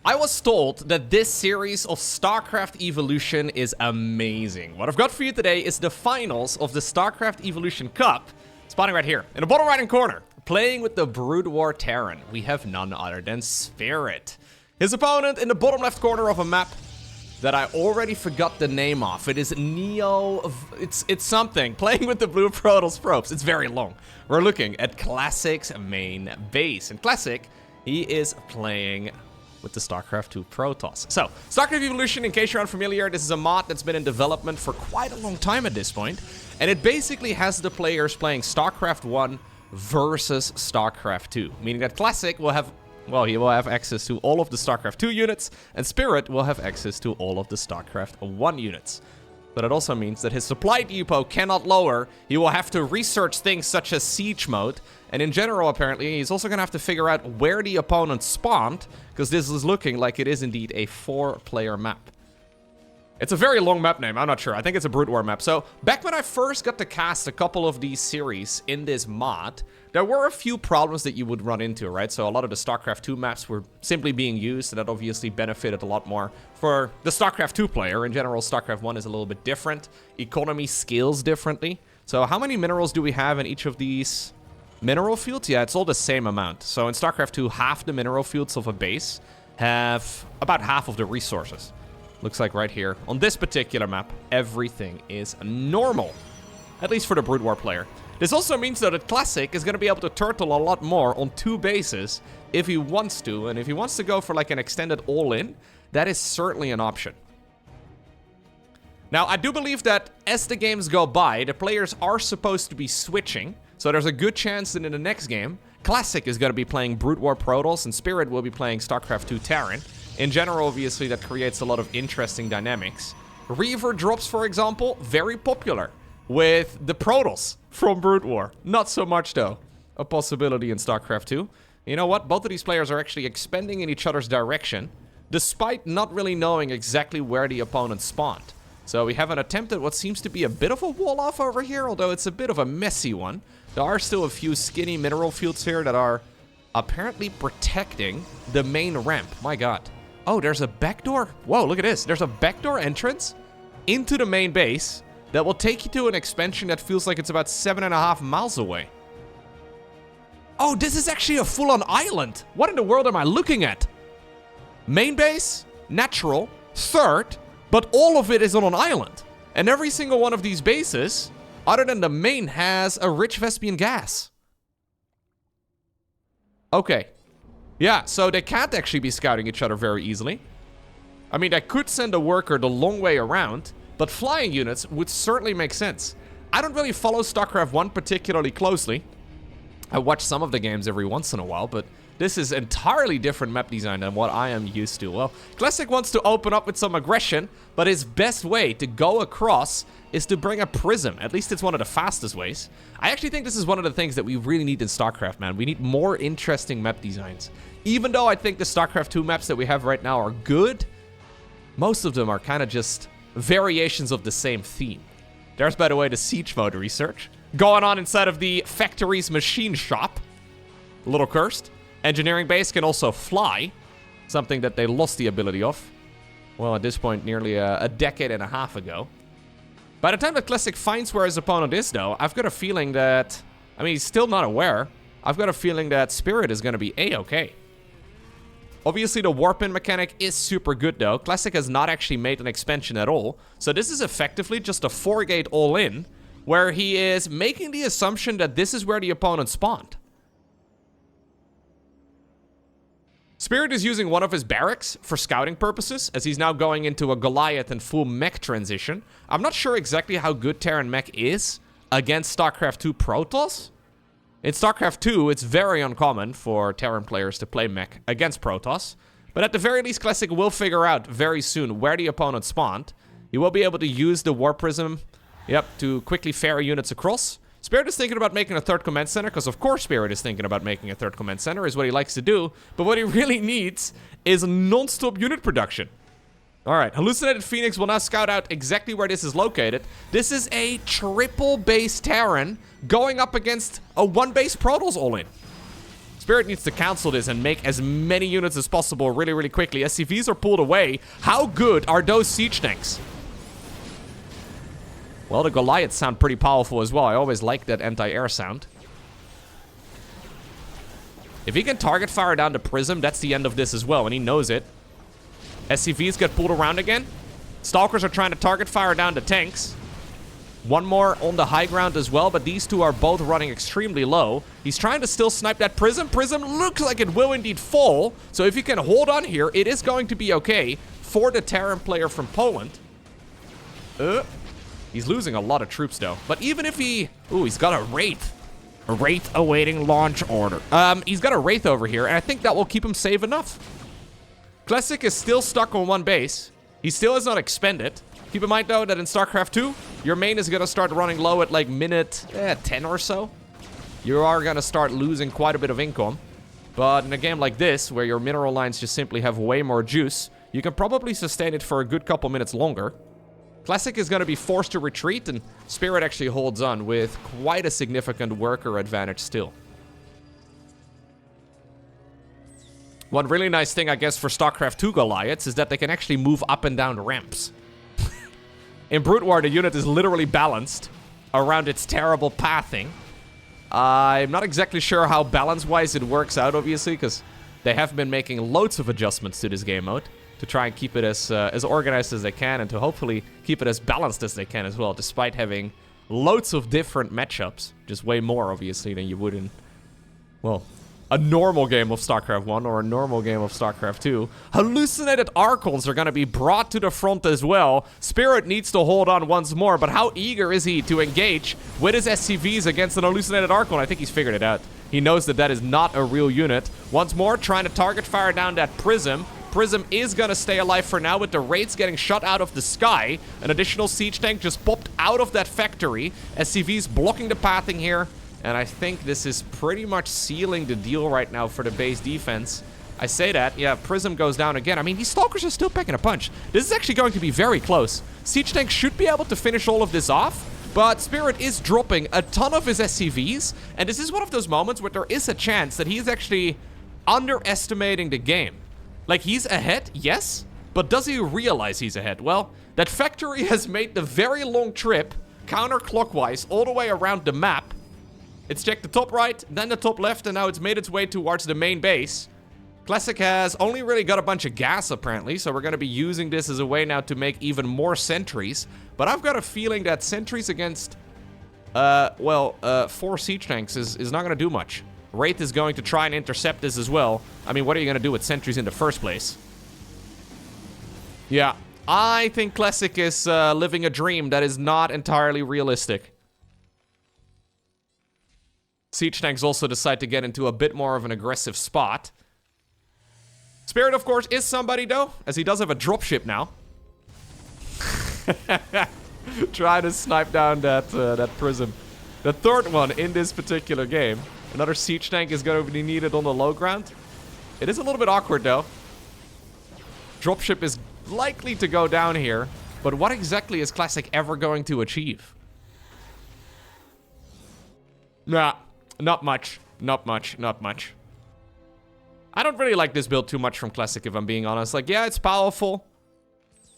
I was told that this series of StarCraft Evolution is amazing. What I've got for you today is the finals of the StarCraft Evolution Cup, spawning right here, in the bottom right-hand corner. Playing with the Brood War Terran, we have none other than Spirit. His opponent in the bottom left corner of a map that I already forgot the name of. It is Neo... It's something. Playing with the blue Protoss probes. It's very long. We're looking at Classic's main base. In Classic, he is playing with the StarCraft 2 Protoss. So, StarCraft Evolution, in case you're unfamiliar, this is a mod that's been in development for quite a long time at this point. And it basically has the players playing StarCraft 1 versus StarCraft 2. Meaning that Classic will have... well, he will have access to all of the StarCraft 2 units, and Spirit will have access to all of the StarCraft 1 units. But it also means that his supply depot cannot lower. He will have to research things such as siege mode, and in general, apparently, he's also going to have to figure out where the opponent spawned, because this is looking like it is indeed a 4-player map. It's a very long map name, I'm not sure. I think it's a Brood War map. So, back when I first got to cast a couple of these series in this mod, there were a few problems that you would run into, right? So, a lot of the StarCraft 2 maps were simply being used, and that obviously benefited a lot more for the StarCraft 2 player. In general, StarCraft 1 is a little bit different. Economy scales differently. So, how many minerals do we have in each of these mineral fields? Yeah, it's all the same amount. So, in StarCraft 2, half the mineral fields of a base have about half of the resources. Looks like right here, on this particular map, everything is normal. At least for the Brood War player. This also means that Classic is going to be able to turtle a lot more on 2 bases if he wants to. And if he wants to go for like an extended all-in, that is certainly an option. Now, I do believe that as the games go by, the players are supposed to be switching. So there's a good chance that in the next game, Classic is going to be playing Brood War Protoss and Spirit will be playing StarCraft 2 Terran. In general, obviously, that creates a lot of interesting dynamics. Reaver drops, for example, very popular with the Protoss from Brood War. Not so much, though, a possibility in StarCraft 2. You know what? Both of these players are actually expanding in each other's direction, despite not really knowing exactly where the opponent spawned. So we have an attempt at what seems to be a bit of a wall-off over here, although it's a bit of a messy one. There are still a few skinny mineral fields here that are apparently protecting the main ramp. My god. Oh, there's a backdoor. Whoa, look at this. There's a backdoor entrance into the main base that will take you to an expansion that feels like it's about 7.5 miles away. Oh, this is actually a full-on island. What in the world am I looking at? Main base, natural, third, but all of it is on an island. And every single one of these bases, other than the main, has a rich Vespian gas. Okay. Yeah, so they can't actually be scouting each other very easily. I mean, I could send a worker the long way around, but flying units would certainly make sense. I don't really follow StarCraft 1 particularly closely. I watch some of the games every once in a while, but this is entirely different map design than what I am used to. Well, Classic wants to open up with some aggression, but his best way to go across is to bring a prism. At least it's one of the fastest ways. I actually think this is one of the things that we really need in StarCraft, man. We need more interesting map designs. Even though I think the StarCraft 2 maps that we have right now are good, most of them are kind of just variations of the same theme. There's, by the way, the siege mode research going on inside of the factory's machine shop. A little cursed. Engineering base can also fly, something that they lost the ability of. Well, at this point, nearly a decade and a half ago. By the time that Classic finds where his opponent is, though, I've got a feeling that... I mean, he's still not aware. I've got a feeling that Spirit is going to be A-okay. Obviously, the warp-in mechanic is super good, though. Classic has not actually made an expansion at all. So this is effectively just a 4-gate all-in, where he is making the assumption that this is where the opponent spawned. Spirit is using one of his barracks for scouting purposes, as he's now going into a Goliath and full mech transition. I'm not sure exactly how good Terran mech is against StarCraft 2 Protoss. In StarCraft 2, it's very uncommon for Terran players to play mech against Protoss. But at the very least, Classic will figure out very soon where the opponent spawned. He will be able to use the War Prism, to quickly ferry units across. Spirit is thinking about making a 3rd command center, because of course Spirit is thinking about making a 3rd command center, is what he likes to do. But what he really needs is non-stop unit production. Alright, Hallucinated Phoenix will now scout out exactly where this is located. This is a triple base Terran going up against a 1-base Protoss all-in. Spirit needs to cancel this and make as many units as possible really, really quickly. SCVs are pulled away. How good are those siege tanks? Well, the Goliaths sound pretty powerful as well. I always like that anti-air sound. If he can target fire down the Prism, that's the end of this as well, and he knows it. SCVs get pulled around again. Stalkers are trying to target fire down the tanks. One more on the high ground as well, but these two are both running extremely low. He's trying to still snipe that Prism. Prism looks like it will indeed fall. So if you can hold on here, it is going to be okay for the Terran player from Poland. He's losing a lot of troops though. But even if he... Ooh, he's got a Wraith. A Wraith awaiting launch order. He's got a Wraith over here, and I think that will keep him safe enough. Classic is still stuck on one base. He still is not expended. Keep in mind, though, that in StarCraft 2, your main is going to start running low at, like, minute 10 or so. You are going to start losing quite a bit of income. But in a game like this, where your mineral lines just simply have way more juice, you can probably sustain it for a good couple minutes longer. Classic is going to be forced to retreat, and Spirit actually holds on with quite a significant worker advantage still. One really nice thing, I guess, for StarCraft 2 Goliaths is that they can actually move up and down ramps. In Brute War, the unit is literally balanced around its terrible pathing. I'm not exactly sure how balance-wise it works out, obviously, because they have been making loads of adjustments to this game mode to try and keep it as organized as they can and to hopefully keep it as balanced as they can as well, despite having loads of different matchups. Just way more, obviously, than you would in, well, a normal game of StarCraft 1 or a normal game of StarCraft 2. Hallucinated Archons are going to be brought to the front as well. Spirit needs to hold on once more, but how eager is he to engage with his SCVs against an Hallucinated Archon? I think he's figured it out. He knows that that is not a real unit. Once more, trying to target fire down that Prism. Prism is going to stay alive for now with the Wraiths getting shot out of the sky. An additional siege tank just popped out of that factory. SCVs blocking the pathing here. And I think this is pretty much sealing the deal right now for the base defense. I say that, yeah, Prism goes down again. I mean, these Stalkers are still packing a punch. This is actually going to be very close. Siege Tank should be able to finish all of this off, but Spirit is dropping a ton of his SCVs, and this is one of those moments where there is a chance that he's actually underestimating the game. Like, he's ahead, yes, but does he realize he's ahead? Well, that factory has made the very long trip counterclockwise all the way around the map. It's checked the top right, then the top left, and now it's made its way towards the main base. Classic has only really got a bunch of gas, apparently, so we're going to be using this as a way now to make even more sentries. But I've got a feeling that sentries against, 4 siege tanks is not going to do much. Wraith is going to try and intercept this as well. I mean, what are you going to do with sentries in the first place? Yeah, I think Classic is living a dream that is not entirely realistic. Siege tanks also decide to get into a bit more of an aggressive spot. Spirit, of course, is somebody, though, as he does have a dropship now. Try to snipe down that Prism. The third one in this particular game. Another siege tank is going to be needed on the low ground. It is a little bit awkward, though. Dropship is likely to go down here, but what exactly is Classic ever going to achieve? Nah. Not much. Not much. Not much. I don't really like this build too much from Classic, if I'm being honest. Like, yeah, it's powerful.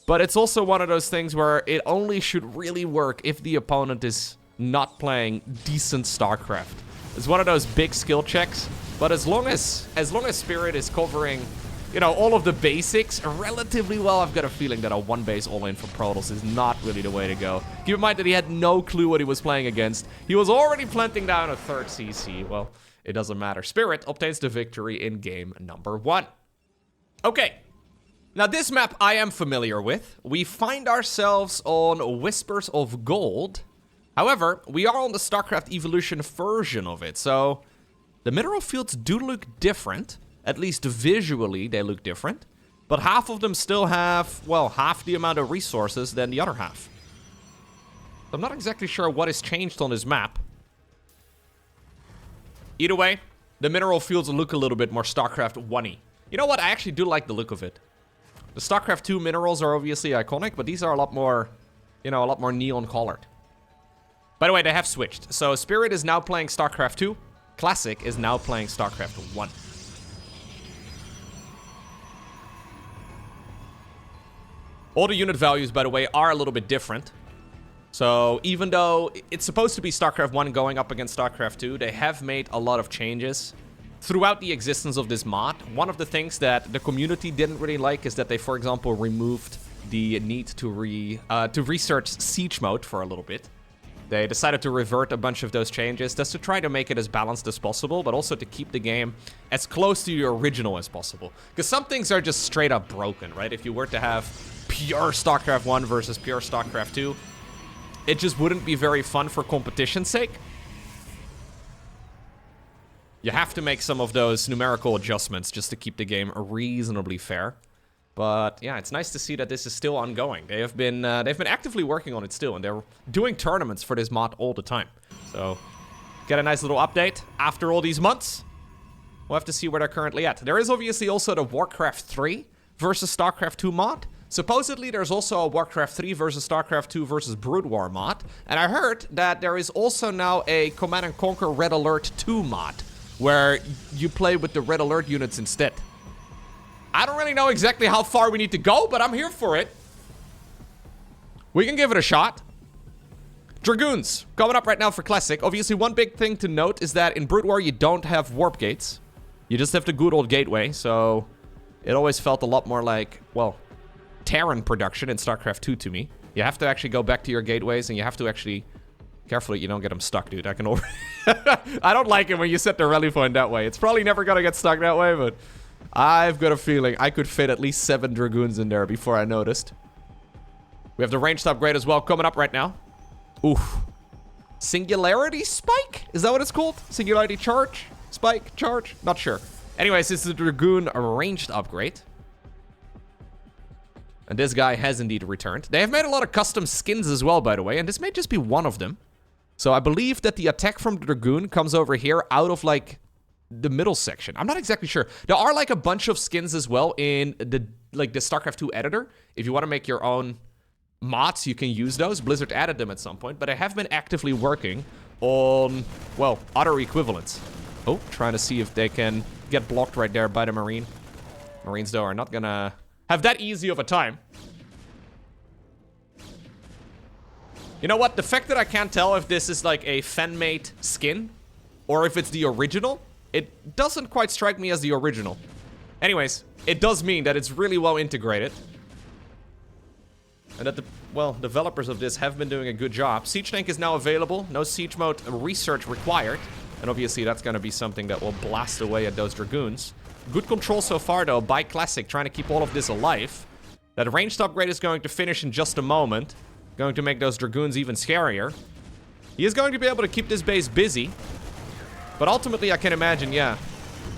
But it's also one of those things where it only should really work if the opponent is not playing decent StarCraft. It's one of those big skill checks. But as long as Spirit is covering, you know, all of the basics relatively well, I've got a feeling that a one base all-in for Protoss is not really the way to go. Keep in mind that he had no clue what he was playing against. He was already planting down a third CC. Well, it doesn't matter. Spirit obtains the victory in game number 1. Okay. Now, this map I am familiar with. We find ourselves on Whispers of Gold. However, we are on the StarCraft Evolution version of it, so the mineral fields do look different. At least visually, they look different. But half of them still have, well, half the amount of resources than the other half. I'm not exactly sure what has changed on this map. Either way, the mineral fields look a little bit more StarCraft 1-y. You know what? I actually do like the look of it. The StarCraft 2 minerals are obviously iconic, but these are a lot more, you know, a lot more neon colored. By the way, they have switched. So Spirit is now playing StarCraft 2. Classic is now playing StarCraft 1. All the unit values, by the way, are a little bit different. So even though it's supposed to be StarCraft 1 going up against StarCraft 2, they have made a lot of changes throughout the existence of this mod. One of the things that the community didn't really like is that they, for example, removed the need to research siege mode for a little bit. They decided to revert a bunch of those changes just to try to make it as balanced as possible, but also to keep the game as close to the original as possible. Because some things are just straight up broken, right? If you were to have pure StarCraft 1 versus pure StarCraft 2, it just wouldn't be very fun for competition's sake. You have to make some of those numerical adjustments just to keep the game reasonably fair. But yeah, it's nice to see that this is still ongoing. They've been actively working on it still, and they're doing tournaments for this mod all the time. So get a nice little update after all these months. We'll have to see where they're currently at. There is obviously also the Warcraft 3 versus StarCraft 2 mod. Supposedly, there's also a Warcraft 3 versus StarCraft 2 versus Brood War mod. And I heard that there is also now a Command & Conquer Red Alert 2 mod, where you play with the Red Alert units instead. I don't really know exactly how far we need to go, but I'm here for it. We can give it a shot. Dragoons, coming up right now for Classic. Obviously, one big thing to note is that in Brood War, you don't have warp gates. You just have the good old gateway, so it always felt a lot more like, well, Terran production in StarCraft 2 to me. You have to actually go back to your gateways, and you have to actually... Careful that you don't get them stuck, dude. I can over... I don't like it when you set the rally point that way. It's probably never gonna get stuck that way, but... I've got a feeling I could fit at least 7 Dragoons in there before I noticed. We have the ranged upgrade as well coming up right now. Oof. Singularity Spike? Is that what it's called? Singularity Charge? Spike? Charge? Not sure. Anyways, this is the Dragoon ranged upgrade. And this guy has indeed returned. They have made a lot of custom skins as well, by the way, and this may just be one of them. So I believe that the attack from the Dragoon comes over here out of, like, the middle section. I'm not exactly sure. There are, like, a bunch of skins as well in the StarCraft 2 editor. If you want to make your own mods, you can use those. Blizzard added them at some point, but I have been actively working on, well, other equivalents. Oh, trying to see if they can get blocked right there by the Marine. Marines, though, are not gonna have that easy of a time. You know what? The fact that I can't tell if this is like a fan-made skin or if it's the original, it doesn't quite strike me as the original. Anyways, it does mean that it's really well integrated. And that the, well, developers of this have been doing a good job. Siege Tank is now available. No siege mode research required. And obviously that's going to be something that will blast away at those Dragoons. Good control so far, though, by Classic, trying to keep all of this alive. That ranged upgrade is going to finish in just a moment. Going to make those Dragoons even scarier. He is going to be able to keep this base busy. But ultimately, I can imagine, yeah,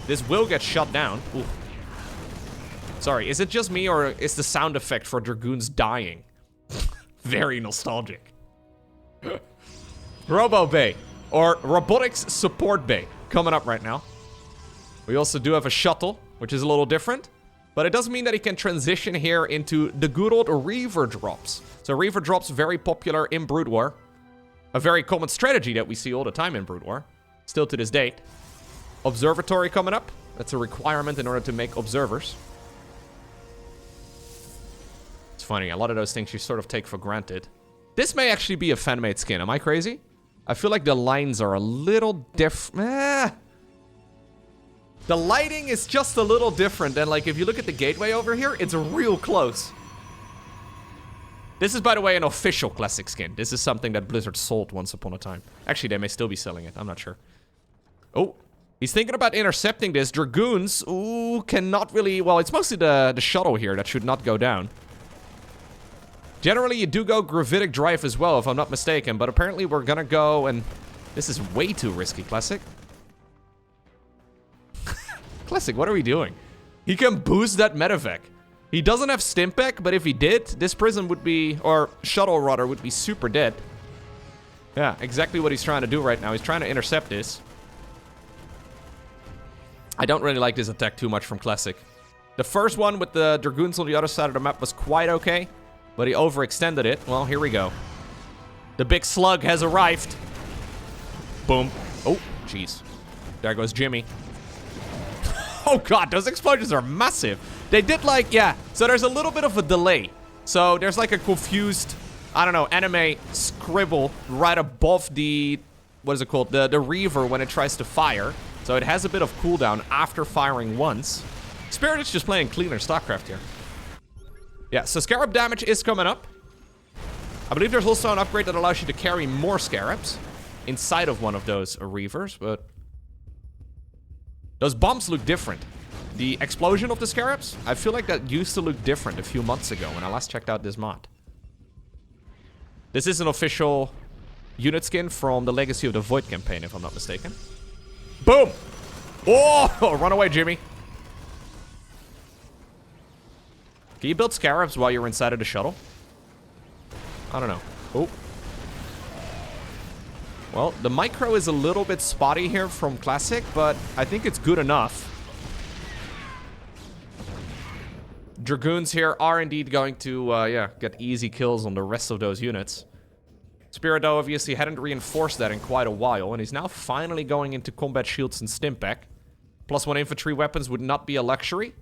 this will get shut down. Ooh. Sorry, is it just me, or is the sound effect for Dragoons dying very nostalgic? Robo Bay, or Robotics Support Bay, coming up right now. We also do have a shuttle, which is a little different. But it does mean that he can transition here into the good old Reaver drops. So Reaver drops, very popular in Brood War. A very common strategy that we see all the time in Brood War. Still to this date. Observatory coming up. That's a requirement in order to make observers. It's funny, a lot of those things you sort of take for granted. This may actually be a fan-made skin. Am I crazy? I feel like the lines are a little different. The lighting is just a little different than, like, if you look at the gateway over here, it's real close. This is, by the way, an official Classic skin. This is something that Blizzard sold once upon a time. Actually, they may still be selling it. I'm not sure. Oh, he's thinking about intercepting this. Dragoons, ooh, cannot really... Well, it's mostly the shuttle here that should not go down. Generally, you do go gravitic drive as well, if I'm not mistaken. But apparently, we're gonna go and... This is way too risky, Classic. Classic, what are we doing? He can boost that medevac. He doesn't have Stimpak, but if he did, this prison would be, or shuttle rather, would be super dead. Yeah, exactly what he's trying to do right now. He's trying to intercept this. I don't really like this attack too much from Classic. The first one with the Dragoons on the other side of the map was quite okay, but he overextended it. Well, here we go. The big slug has arrived. Boom. Oh, jeez. There goes Jimmy. Oh god, those explosions are massive. They did like, yeah, so there's a little bit of a delay. So there's like a confused, I don't know, anime scribble right above the, what is it called? The Reaver when it tries to fire. So it has a bit of cooldown after firing once. Spirit is just playing cleaner StarCraft here. Yeah, so Scarab damage is coming up. I believe there's also an upgrade that allows you to carry more Scarabs inside of one of those Reavers, but those bombs look different. The explosion of the Scarabs, I feel like that used to look different a few months ago when I last checked out this mod. This is an official unit skin from the Legacy of the Void campaign, if I'm not mistaken. Boom! Oh, run away, Jimmy. Can you build Scarabs while you're inside of the shuttle? I don't know. Oh. Well, the micro is a little bit spotty here from Classic, but I think it's good enough. Dragoons here are indeed going to, yeah, get easy kills on the rest of those units. Spirit, though, obviously hadn't reinforced that in quite a while, and he's now finally going into combat shields and Stimpak. +1 infantry weapons would not be a luxury.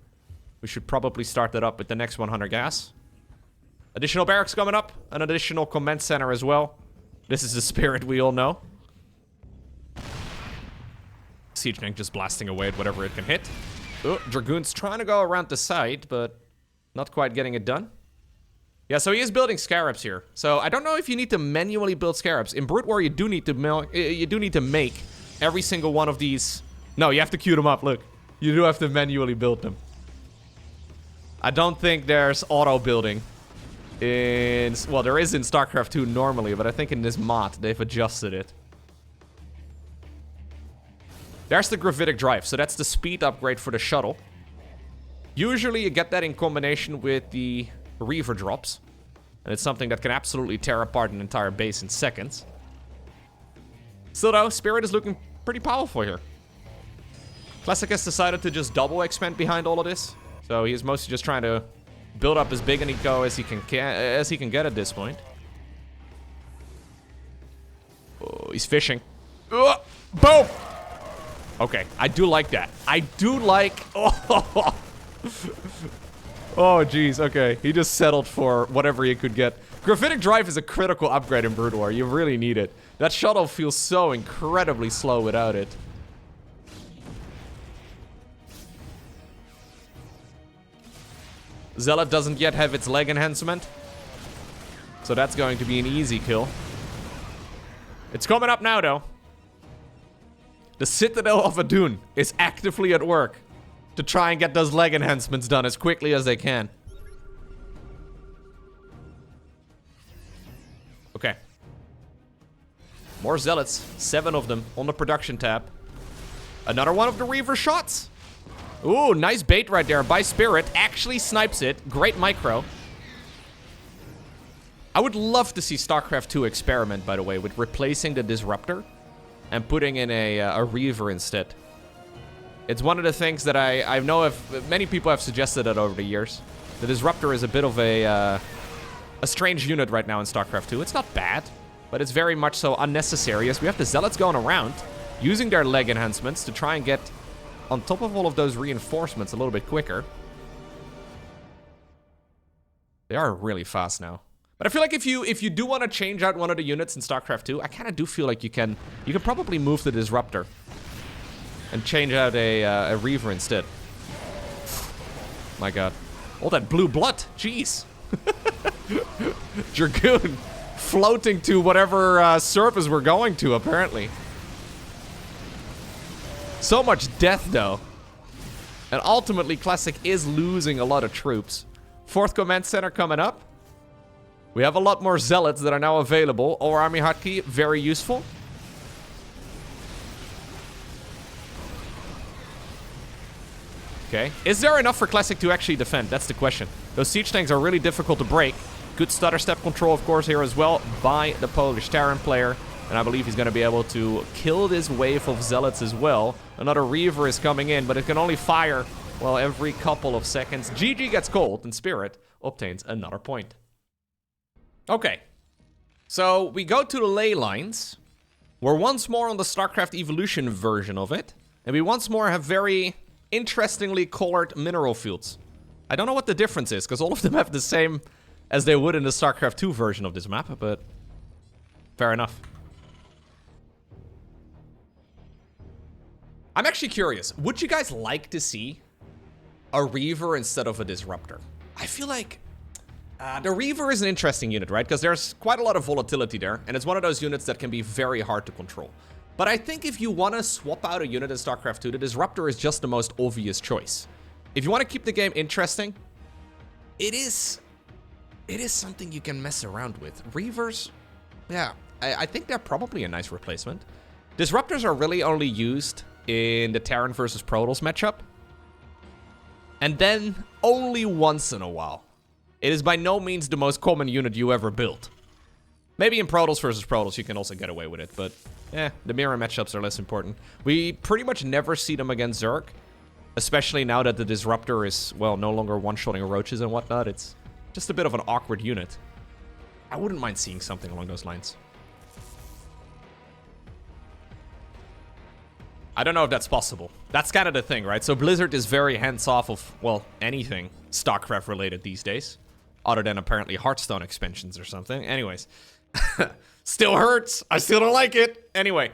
We should probably start that up with the next 100 gas. Additional barracks coming up, an additional command center as well. This is the Spirit we all know. Siege tank just blasting away at whatever it can hit. Oh, Dragoon's trying to go around the side, but not quite getting it done. Yeah, so he is building Scarabs here. So I don't know if you need to manually build Scarabs. In Brood War, you do need to make every single one of these. No, you have to queue them up. Look, you do have to manually build them. I don't think there's auto building in, well, there is in StarCraft 2 normally, but I think in this mod they've adjusted it. There's the gravitic drive, so that's the speed upgrade for the shuttle. Usually you get that in combination with the Reaver drops, and it's something that can absolutely tear apart an entire base in seconds. Still though, Spirit is looking pretty powerful here. Classic has decided to just double expand behind all of this, so he's mostly just trying to build up as big an eco as he can get at this point. Oh, he's fishing. Boom! Okay, I do like that. I do like... Oh, oh, jeez, okay. He just settled for whatever he could get. Gravitic Drive is a critical upgrade in Brood War. You really need it. That shuttle feels so incredibly slow without it. Zealot doesn't yet have its leg enhancement, so that's going to be an easy kill. It's coming up now, though. The Citadel of Adun is actively at work to try and get those leg enhancements done as quickly as they can. Okay. More Zealots. 7 of them on the production tab. Another one of the Reaver shots. Ooh, nice bait right there by Spirit. Actually snipes it. Great micro. I would love to see StarCraft 2 experiment, by the way, with replacing the Disruptor and putting in a Reaver instead. It's one of the things that I know many people have suggested it over the years. The Disruptor is a bit of a strange unit right now in StarCraft 2. It's not bad, but it's very much so unnecessary as we have the Zealots going around using their leg enhancements to try and get on top of all of those reinforcements a little bit quicker. They are really fast now. But I feel like if you do want to change out one of the units in StarCraft 2, I kind of do feel like you can probably move the Disruptor and change out a Reaver instead. My god. All that blue blood. Jeez. Dragoon floating to whatever surface we're going to, apparently. So much death, though. And ultimately, Classic is losing a lot of troops. 4th Command Center coming up. We have a lot more Zealots that are now available. Or Army Hotkey, very useful. Okay. Is there enough for Classic to actually defend? That's the question. Those siege tanks are really difficult to break. Good stutter step control, of course, here as well by the Polish Terran player. And I believe he's going to be able to kill this wave of Zealots as well. Another Reaver is coming in, but it can only fire, well, every couple of seconds. GG gets cold, and Spirit obtains another point. Okay. So we go to the ley lines. We're once more on the StarCraft Evolution version of it. And we once more have very interestingly colored mineral fields. I don't know what the difference is, because all of them have the same as they would in the StarCraft 2 version of this map, but fair enough. I'm actually curious, would you guys like to see a Reaver instead of a Disruptor? I feel like the Reaver is an interesting unit, right? Because there's quite a lot of volatility there, and it's one of those units that can be very hard to control. But I think if you want to swap out a unit in StarCraft 2, the Disruptor is just the most obvious choice. If you want to keep the game interesting, it is something you can mess around with. Reavers, yeah, I think they're probably a nice replacement. Disruptors are really only used in the Terran versus Protoss matchup. And then only once in a while. It is by no means the most common unit you ever built. Maybe in Protoss versus Protoss you can also get away with it, but the mirror matchups are less important. We pretty much never see them against Zerg, especially now that the Disruptor is, well, no longer one-shotting roaches and whatnot. It's just a bit of an awkward unit. I wouldn't mind seeing something along those lines. I don't know if that's possible. That's kind of the thing, right? So Blizzard is very hands-off of, well, anything StarCraft related these days. Other than apparently Hearthstone expansions or something. Anyways. Still hurts. I still don't like it. Anyway.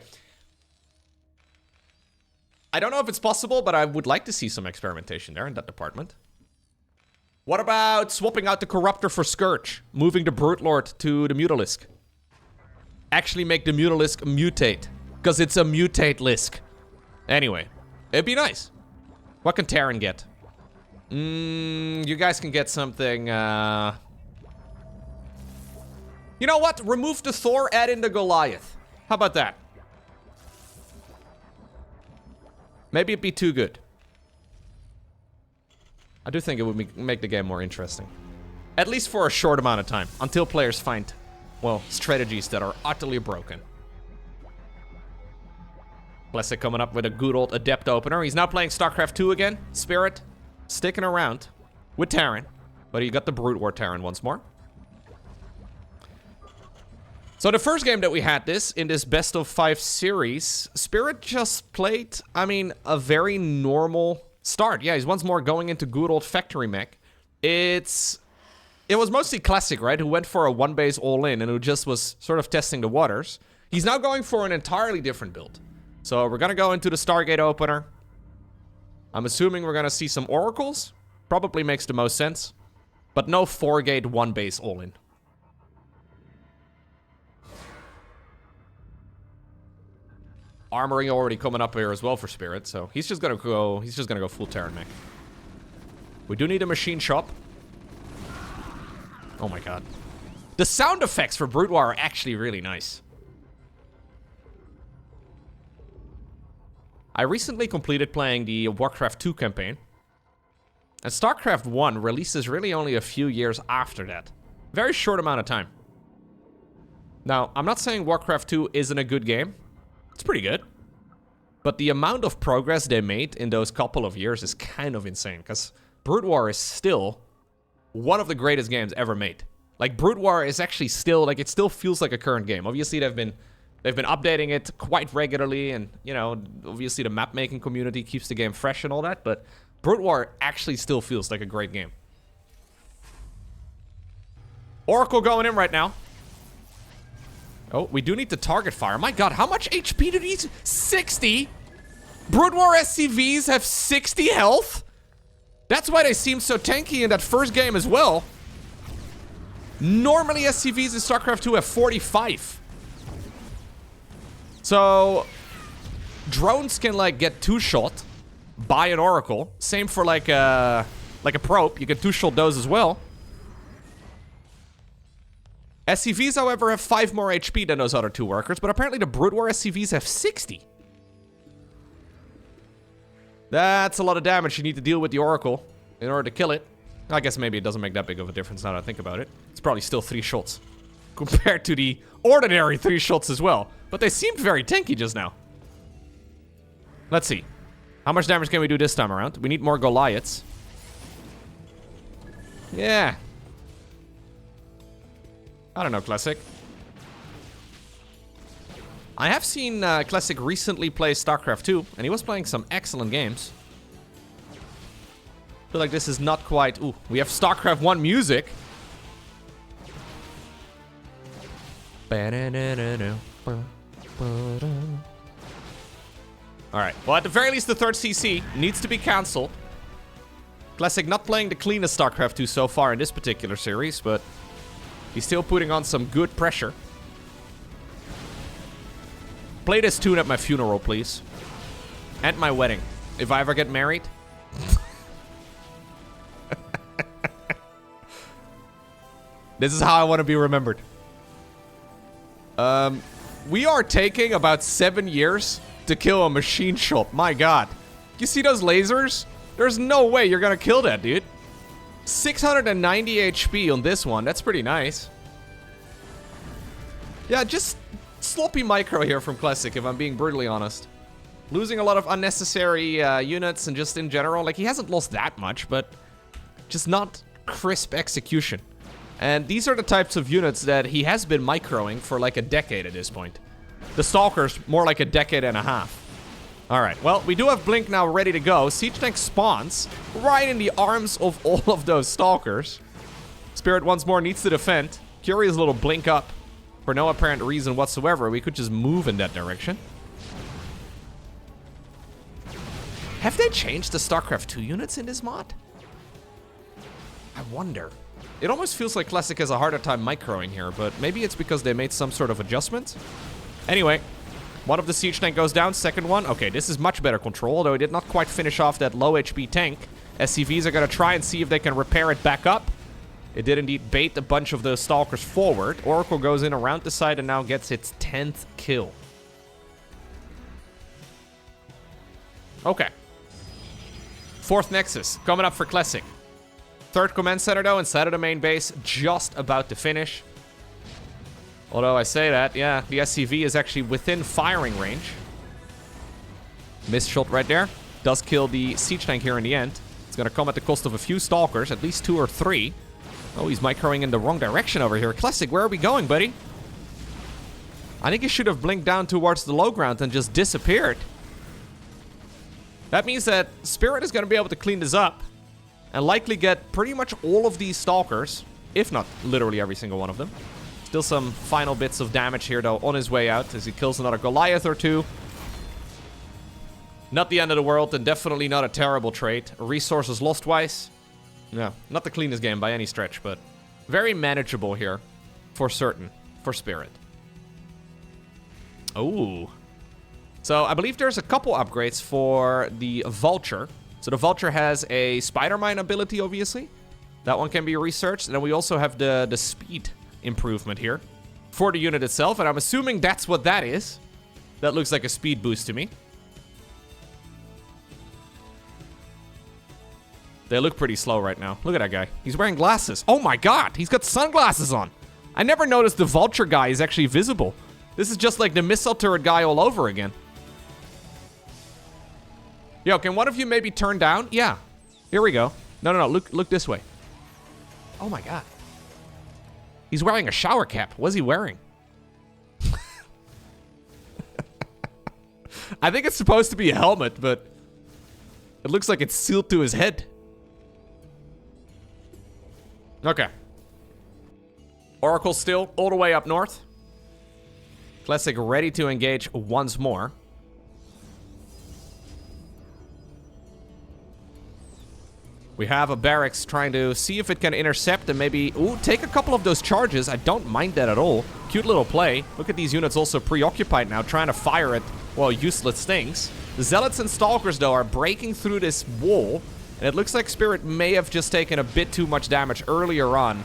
I don't know if it's possible, but I would like to see some experimentation there in that department. What about swapping out the Corruptor for Scourge? Moving the Brute Lord to the Mutalisk. Actually make the Mutalisk mutate. Because it's a mutate Lisk. Anyway, it'd be nice. What can Terran get? You guys can get something, You know what? Remove the Thor, add in the Goliath. How about that? Maybe it'd be too good. I do think it would make the game more interesting. At least for a short amount of time. Until players find, well, strategies that are utterly broken. Classic coming up with a good old Adept opener. He's now playing StarCraft 2 again. Spirit sticking around with Terran. But he got the Brute War Terran once more. So the first game that we had in this best of 5 series, Spirit just played, I mean, a very normal start. Yeah, he's once more going into good old factory mech. It was mostly Classic, right? Who went for a one base all-in and who just was sort of testing the waters. He's now going for an entirely different build. So we're going to go into the Stargate opener. I'm assuming we're going to see some Oracles. Probably makes the most sense. But no 4-gate 1-base all-in. Armoring already coming up here as well for Spirit, so he's just gonna go full Terran mech. We do need a machine shop. Oh my god. The sound effects for Brute War are actually really nice. I recently completed playing the Warcraft 2 campaign. And StarCraft 1 releases really only a few years after that. Very short amount of time. Now, I'm not saying Warcraft 2 isn't a good game. It's pretty good. But the amount of progress they made in those couple of years is kind of insane. Because Brute War is still one of the greatest games ever made. Like, Brute War is actually still, like, it still feels like a current game. Obviously, they've been updating it quite regularly, and, you know, obviously the map-making community keeps the game fresh and all that, but Brute War actually still feels like a great game. Oracle going in right now. Oh, we do need to target fire. My god, how much HP do these? 60? Brute War SCVs have 60 health? That's why they seem so tanky in that first game as well. Normally SCVs in StarCraft 2 have 45. So, drones can, like, get two-shot by an Oracle. Same for, like a probe. You can two-shot those as well. SCVs, however, have 5 more HP than those other two workers, but apparently the Brute War SCVs have 60. That's a lot of damage you need to deal with the Oracle in order to kill it. I guess maybe it doesn't make that big of a difference now that I think about it. It's probably still 3 shots compared to the ordinary 3 shots as well. But they seemed very tanky just now. Let's see. How much damage can we do this time around? We need more Goliaths. Yeah. I don't know, Classic. I have seen Classic recently play StarCraft 2, and he was playing some excellent games. I feel like this is not quite... Ooh, we have StarCraft 1 music. Alright, well at the very least the third CC needs to be cancelled. Classic not playing the cleanest StarCraft 2 so far in this particular series, but he's still putting on some good pressure. Play this tune at my funeral, please. And my wedding. If I ever get married. This is how I want to be remembered. We are taking about 7 years to kill a machine shop. My god. You see those lasers? There's no way you're gonna kill that, dude. 690 HP on this one. That's pretty nice. Yeah, just sloppy micro here from Classic, if I'm being brutally honest. Losing a lot of unnecessary units and just in general. Like, he hasn't lost that much, but just not crisp execution. And these are the types of units that he has been microing for like a decade at this point. The Stalkers, more like a decade and a half. Alright, well, we do have Blink now ready to go. Siege Tank spawns right in the arms of all of those Stalkers. Spirit once more needs to defend. Curious little Blink up for no apparent reason whatsoever. We could just move in that direction. Have they changed the StarCraft 2 units in this mod? I wonder. It almost feels like Classic has a harder time microing here, but maybe it's because they made some sort of adjustment. Anyway, one of the Siege Tank goes down, second one. Okay, this is much better control, although it did not quite finish off that low HP tank. SCVs are going to try and see if they can repair it back up. It did indeed bait a bunch of those Stalkers forward. Oracle goes in around the side and now gets its 10th kill. Okay. Fourth Nexus, coming up for Classic. Third command center, though, inside of the main base, just about to finish. Although I say that, yeah, the SCV is actually within firing range. Missed shot right there. Does kill the Siege Tank here in the end. It's going to come at the cost of a few Stalkers, at least 2 or 3. Oh, he's microing in the wrong direction over here. Classic, where are we going, buddy? I think he should have blinked down towards the low ground and just disappeared. That means that Spirit is going to be able to clean this up and likely get pretty much all of these Stalkers, if not literally every single one of them. Still some final bits of damage here, though, on his way out as he kills another Goliath or 2. Not the end of the world, and definitely not a terrible trade. Resources lost twice. Yeah, not the cleanest game by any stretch, but very manageable here, for certain, for Spirit. Oh. So I believe there's a couple upgrades for the Vulture. So the Vulture has a Spider Mine ability, obviously. That one can be researched. And then we also have the speed improvement here for the unit itself. And I'm assuming that's what that is. That looks like a speed boost to me. They look pretty slow right now. Look at that guy. He's wearing glasses. Oh my god, he's got sunglasses on. I never noticed the Vulture guy is actually visible. This is just like the missile turret guy all over again. Yo, can one of you maybe turn down? Yeah. Here we go. No. Look this way. Oh my god. He's wearing a shower cap. What's he wearing? I think it's supposed to be a helmet, but it looks like it's sealed to his head. Okay. Oracle still all the way up north. Classic ready to engage once more. We have a barracks trying to see if it can intercept and maybe, ooh, take a couple of those charges. I don't mind that at all. Cute little play. Look at these units also preoccupied now, trying to fire at, well, useless things. The Zealots and Stalkers, though, are breaking through this wall. And it looks like Spirit may have just taken a bit too much damage earlier on.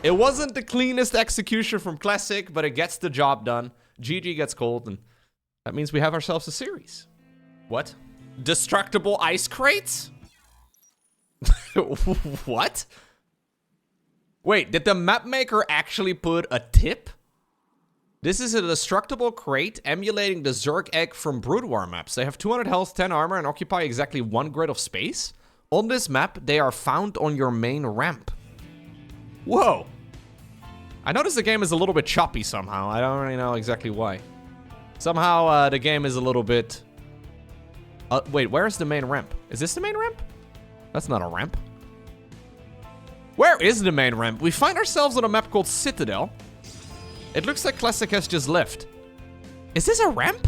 It wasn't the cleanest execution from Classic, but it gets the job done. GG gets cold, and that means we have ourselves a series. What? Destructible ice crates? What? Wait, did the map maker actually put a tip? This is a destructible crate emulating the Zerg egg from Brood War maps. They have 200 health, 10 armor, and occupy exactly 1 grid of space. On this map, they are found on your main ramp. Whoa. I noticed the game is a little bit choppy somehow. I don't really know exactly why. Somehow, the game is a little bit... wait, where's the main ramp? Is this the main ramp? That's not a ramp. Where is the main ramp? We find ourselves on a map called Citadel. It looks like Classic has just left. Is this a ramp?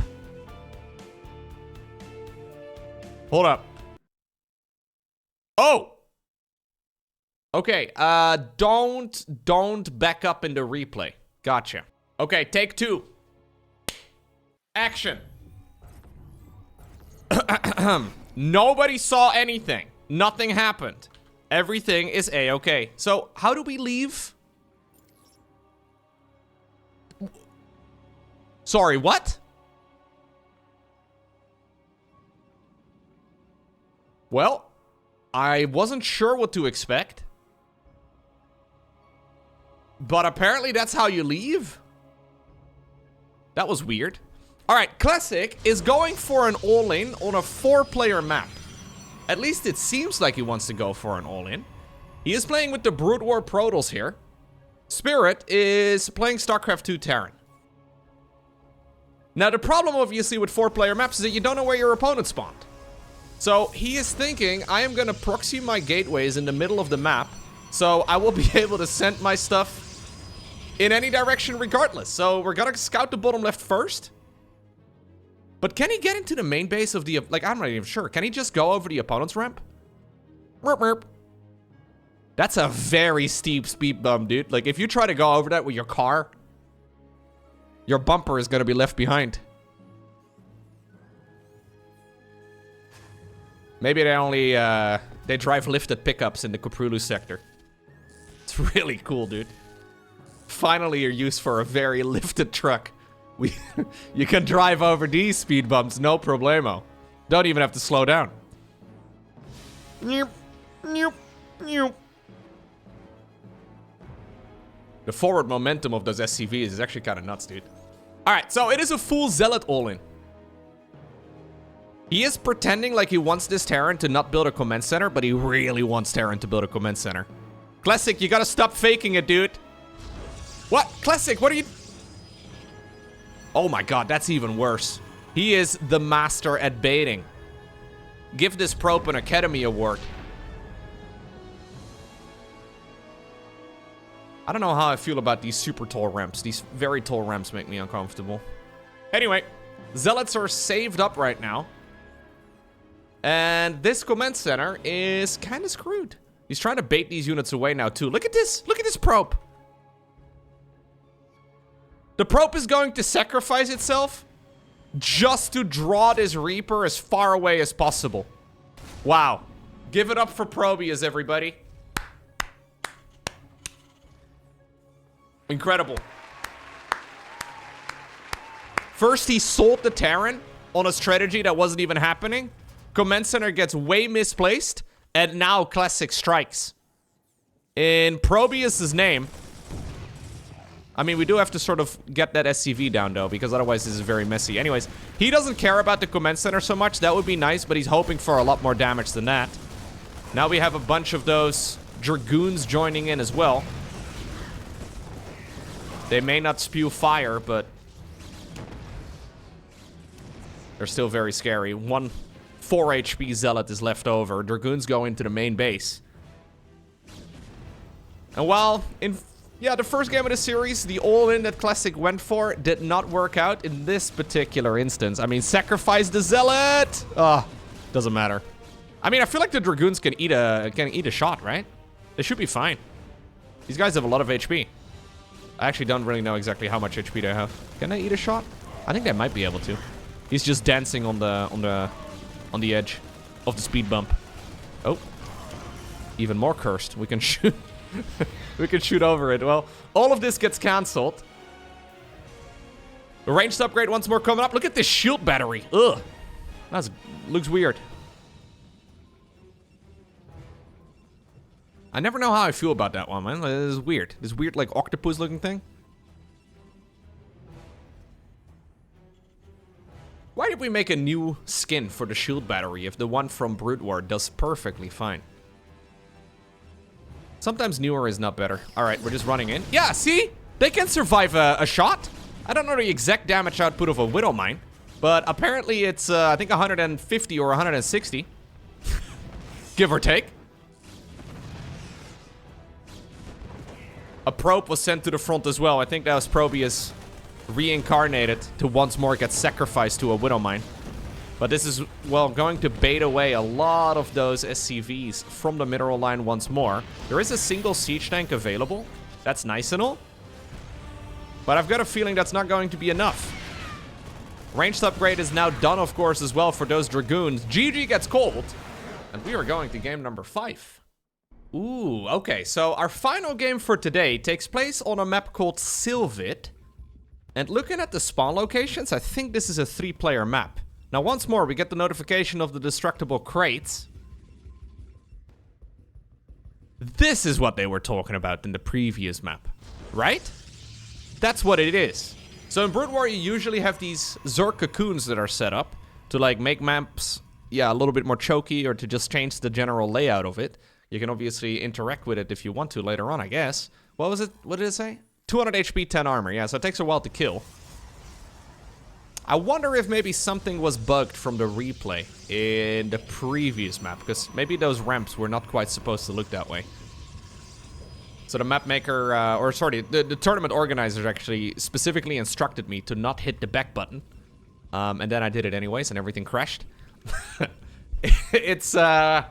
Hold up. Oh! Okay, don't back up in the replay. Gotcha. Okay, take 2. Action. Nobody saw anything. Nothing happened. Everything is A-okay. So, how do we leave? Sorry, what? Well, I wasn't sure what to expect. But apparently that's how you leave. That was weird. Alright, Classic is going for an all-in on a 4-player map. At least it seems like he wants to go for an all-in. He is playing with the Brood War Protoss here. Spirit is playing StarCraft 2 Terran. Now, the problem, obviously, with 4-player maps is that you don't know where your opponent spawned. So, he is thinking, I am going to proxy my gateways in the middle of the map, so I will be able to send my stuff in any direction regardless. So, we're going to scout the bottom left first. But can he get into the main base of the... Like, I'm not even sure. Can he just go over the opponent's ramp? Merp, merp. That's a very steep speed bump, dude. Like, if you try to go over that with your car, your bumper is going to be left behind. Maybe they only... they drive lifted pickups in the Koprulu sector. It's really cool, dude. Finally, you're used for a very lifted truck. You can drive over these speed bumps, no problemo. Don't even have to slow down. The forward momentum of those SCVs is actually kind of nuts, dude. Alright, so it is a full Zealot all-in. He is pretending like he wants this Terran to not build a command center, but he really wants Terran to build a command center. Classic, you gotta stop faking it, dude. What? Classic, what are you... Oh my god, that's even worse. He is the master at baiting. Give this probe an Academy Award. I don't know how I feel about these super tall ramps. These very tall ramps make me uncomfortable. Anyway, Zealots are saved up right now. And this command center is kind of screwed. He's trying to bait these units away now too. Look at this. Look at this probe. The probe is going to sacrifice itself just to draw this Reaper as far away as possible. Wow. Give it up for Probius, everybody. Incredible. First, he sold the Terran on a strategy that wasn't even happening. Command Center gets way misplaced. And now Classic strikes. In Probius's name... I mean, we do have to sort of get that SCV down, though, because otherwise this is very messy. Anyways, he doesn't care about the command center so much. That would be nice, but he's hoping for a lot more damage than that. Now we have a bunch of those Dragoons joining in as well. They may not spew fire, but they're still very scary. 1 4 HP Zealot is left over. Dragoons go into the main base. And while in... Yeah, the first game of the series, the all-in that Classic went for did not work out in this particular instance. I mean, sacrifice the Zealot! Ugh, doesn't matter. I mean, I feel like the Dragoons can eat a shot, right? They should be fine. These guys have a lot of HP. I actually don't really know exactly how much HP they have. Can they eat a shot? I think they might be able to. He's just dancing on the edge of the speed bump. Oh. Even more cursed. We can shoot... We can shoot over it. Well, all of this gets cancelled. The ranged upgrade once more coming up. Look at this shield battery. Ugh. That looks weird. I never know how I feel about that one, man. This is weird. This weird, like, octopus-looking thing. Why did we make a new skin for the shield battery if the one from Brood War does perfectly fine? Sometimes newer is not better. All right, we're just running in. Yeah, see? They can survive a shot. I don't know the exact damage output of a Widow Mine, but apparently it's, I think 150 or 160. Give or take. A probe was sent to the front as well. I think that was Probius reincarnated to once more get sacrificed to a Widow Mine. But this is, well, going to bait away a lot of those SCVs from the mineral line once more. There is a single siege tank available. That's nice and all. But I've got a feeling that's not going to be enough. Ranged upgrade is now done, of course, as well for those Dragoons. GG gets cold. And we are going to game number 5. Ooh, okay. So our final game for today takes place on a map called Sylvit. And looking at the spawn locations, I think this is a 3-player map. Now, once more, we get the notification of the destructible crates. This is what they were talking about in the previous map, right? That's what it is. So in Brood War, you usually have these Zerg cocoons that are set up to, like, make maps, yeah, a little bit more choky or to just change the general layout of it. You can obviously interact with it if you want to later on, I guess. What was it? What did it say? 200 HP, 10 armor. Yeah, so it takes a while to kill. I wonder if maybe something was bugged from the replay in the previous map, because maybe those ramps were not quite supposed to look that way. So the map maker, the tournament organizers actually specifically instructed me to not hit the back button. And then I did it anyways, and everything crashed. It's, yeah,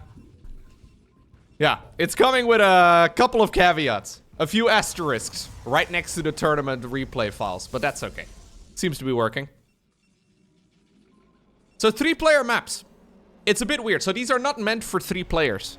it's coming with a couple of caveats. A few asterisks right next to the tournament replay files, but that's okay. Seems to be working. So 3-player maps. It's a bit weird. So these are not meant for 3 players.